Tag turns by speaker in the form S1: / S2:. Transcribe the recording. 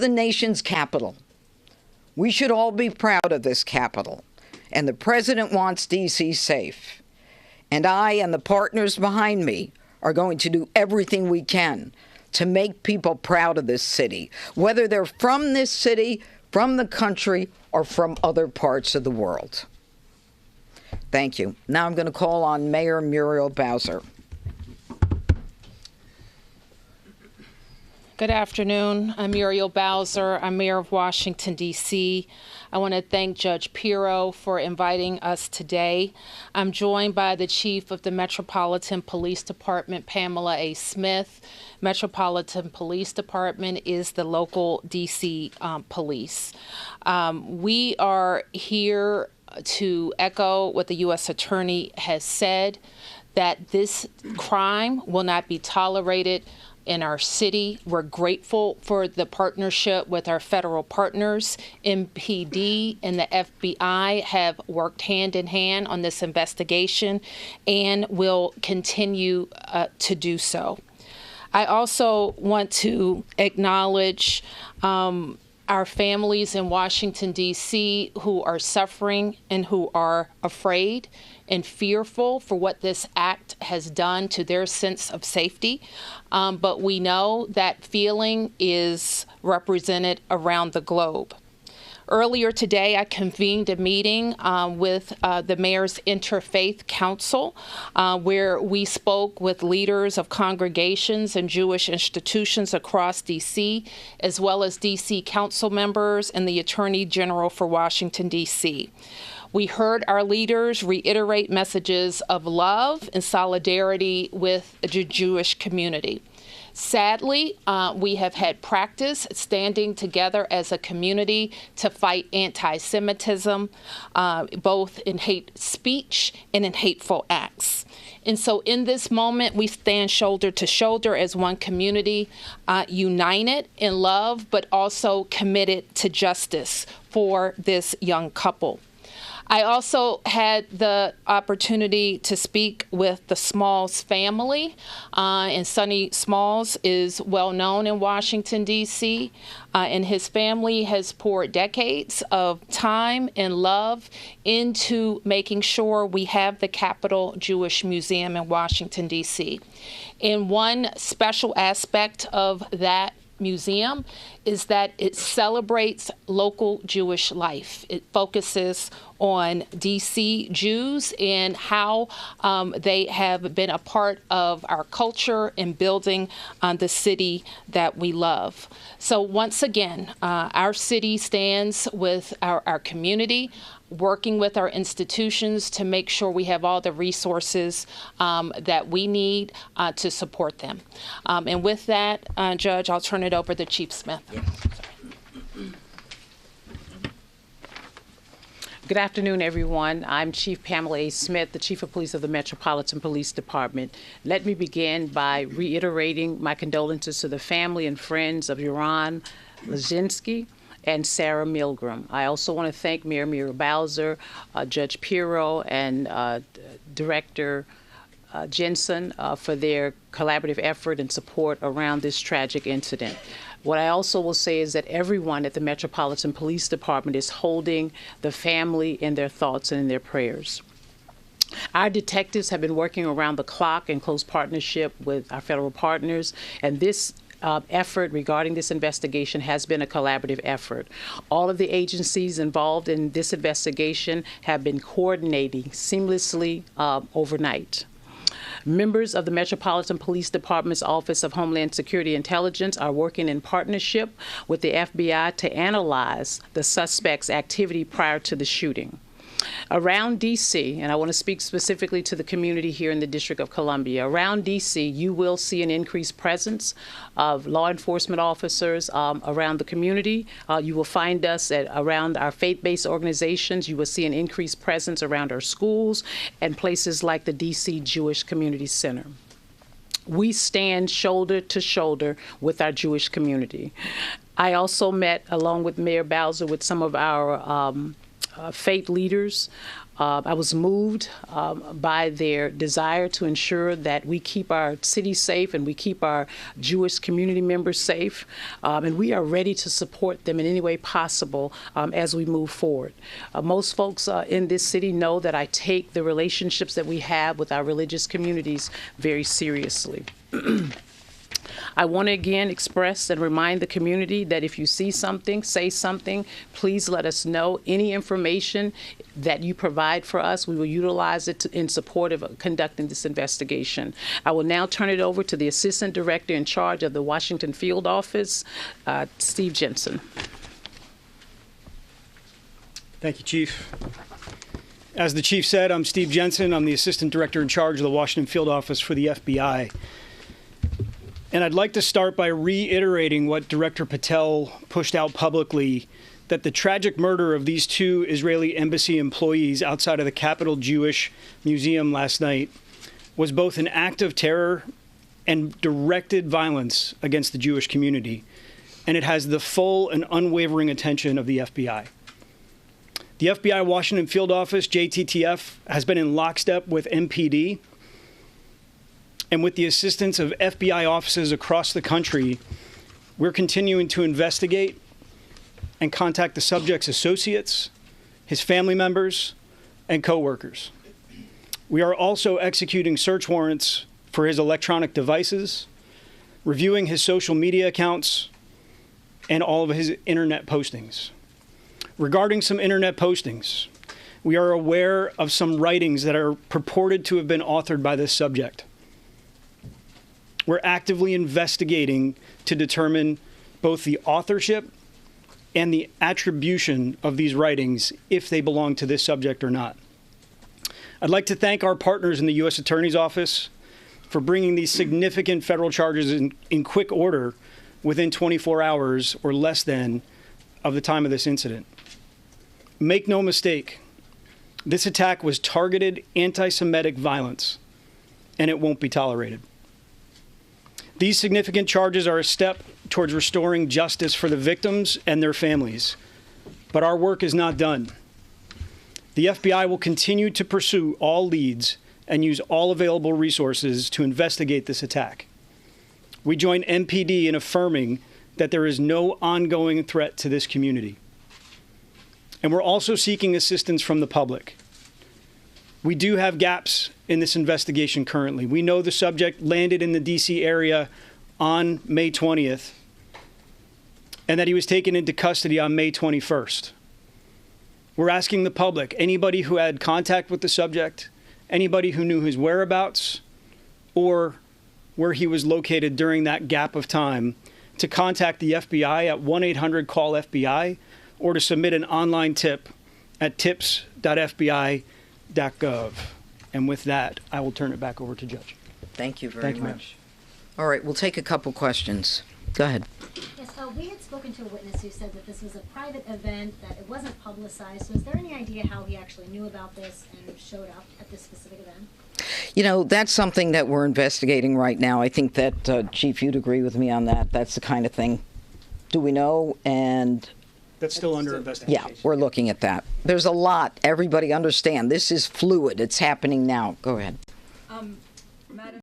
S1: the nation's capital. We should all be proud of this capital, and the President wants D.C. safe. And I and the partners behind me are going to do everything we can to make people proud of this city, whether they're from this city, from the country, or from other parts of the world. Thank you. Now I'm going to call on Mayor Muriel Bowser.
S2: Good afternoon. I'm Muriel Bowser. I'm Mayor of Washington, D.C. I want to thank Judge Pirro for inviting us today. I'm joined by the Chief of the Metropolitan Police Department, Pamela A. Smith. Metropolitan Police Department is the local D.C. police. We are here to echo what the U.S. Attorney has said, that this crime will not be tolerated in our city. We're grateful for the partnership with our federal partners. MPD and the FBI have worked hand in hand on this investigation and will continue to do so. I also want to acknowledge our families in Washington, D.C. who are suffering and who are afraid and fearful for what this act has done to their sense of safety. But we know that feeling is represented around the globe. Earlier today, I convened a meeting with the Mayor's Interfaith Council, where we spoke with leaders of congregations and Jewish institutions across D.C., as well as D.C. council members and the Attorney General for Washington, D.C. We heard our leaders reiterate messages of love and solidarity with the Jewish community. Sadly, we have had practice standing together as a community to fight anti-Semitism, both in hate speech and in hateful acts. And so in this moment, we stand shoulder to shoulder as one community, united in love, but also committed to justice for this young couple. I also had the opportunity to speak with the Smalls family, and Sonny Smalls is well known in Washington, D.C., and his family has poured decades of time and love into making sure we have the Capitol Jewish Museum in Washington, D.C. And one special aspect of that museum is that it celebrates local Jewish life. It focuses on D.C. Jews and how they have been a part of our culture and building the city that we love. So once again, our city stands with our community, working with our institutions to make sure we have all the resources that we need to support them. And with that, Judge, I'll turn it over to Chief Smith.
S3: Good afternoon, everyone. I'm Chief Pamela A. Smith, the Chief of Police of the Metropolitan Police Department. Let me begin by reiterating my condolences to the family and friends of Yaron Lazinski and Sarah Milgram. I also want to thank Mayor Muriel Bowser, Judge Pirro, and Director Jensen for their collaborative effort and support around this tragic incident. What I also will say is that everyone at the Metropolitan Police Department is holding the family in their thoughts and in their prayers. Our detectives have been working around the clock in close partnership with our federal partners, and this effort regarding this investigation has been a collaborative effort. All of the agencies involved in this investigation have been coordinating seamlessly overnight. Members of the Metropolitan Police Department's Office of Homeland Security Intelligence are working in partnership with the FBI to analyze the suspect's activity prior to the shooting. Around D.C., and I want to speak specifically to the community here in the District of Columbia, around D.C. you will see an increased presence of law enforcement officers around the community. You will find us around our faith-based organizations. You will see an increased presence around our schools and places like the D.C. Jewish Community Center. We stand shoulder to shoulder with our Jewish community. I also met, along with Mayor Bowser, with some of our faith leaders I was moved by their desire to ensure that we keep our city safe and we keep our Jewish community members safe, and we are ready to support them in any way possible as we move forward. Most folks in this city know that I take the relationships that we have with our religious communities very seriously. I want to again express and remind the community that if you see something, say something, please let us know. Any information that you provide for us, we will utilize it in support of conducting this investigation. I will now turn it over to the Assistant Director in charge of the Washington Field Office, Steve Jensen.
S4: Thank you, Chief. As the Chief said, I'm Steve Jensen. I'm the Assistant Director in charge of the Washington Field Office for the FBI. And I'd like to start by reiterating what Director Patel pushed out publicly, that the tragic murder of these two Israeli embassy employees outside of the Capitol Jewish Museum last night was both an act of terror and directed violence against the Jewish community. And it has the full and unwavering attention of the FBI. The FBI Washington Field Office, JTTF, has been in lockstep with MPD. And with the assistance of FBI offices across the country, we're continuing to investigate and contact the subject's associates, his family members, and coworkers. We are also executing search warrants for his electronic devices, reviewing his social media accounts, and all of his internet postings. Regarding some internet postings, we are aware of some writings that are purported to have been authored by this subject. We're actively investigating to determine both the authorship and the attribution of these writings, if they belong to this subject or not. I'd like to thank our partners in the U.S. Attorney's Office for bringing these significant federal charges in quick order within 24 hours or less than of the time of this incident. Make no mistake, this attack was targeted anti-Semitic violence, and it won't be tolerated. These significant charges are a step towards restoring justice for the victims and their families. But our work is not done. The FBI will continue to pursue all leads and use all available resources to investigate this attack. We join MPD in affirming that there is no ongoing threat to this community. And we're also seeking assistance from the public. We do have gaps in this investigation currently. We know the subject landed in the D.C. area on May 20th and that he was taken into custody on May 21st. We're asking the public, anybody who had contact with the subject, anybody who knew his whereabouts or where he was located during that gap of time, to contact the FBI at 1-800-CALL-FBI or to submit an online tip at tips.fbi.gov. And with that, I will turn it back over to Judge.
S1: Thank you very much. All right, we'll take a couple questions. Go ahead.
S5: Yes, we had spoken to a witness who said that this was a private event, that it wasn't publicized. So is there any idea how he actually knew about this and showed up at this specific event?
S1: You know, that's something that we're investigating right now. I think that, Chief, you'd agree with me on that. That's the kind of thing. Do we know? And
S4: That's still under investigation.
S1: yeah, we're looking at that. There's a lot. Everybody understand. This is fluid. It's happening now. Go ahead.
S6: Madam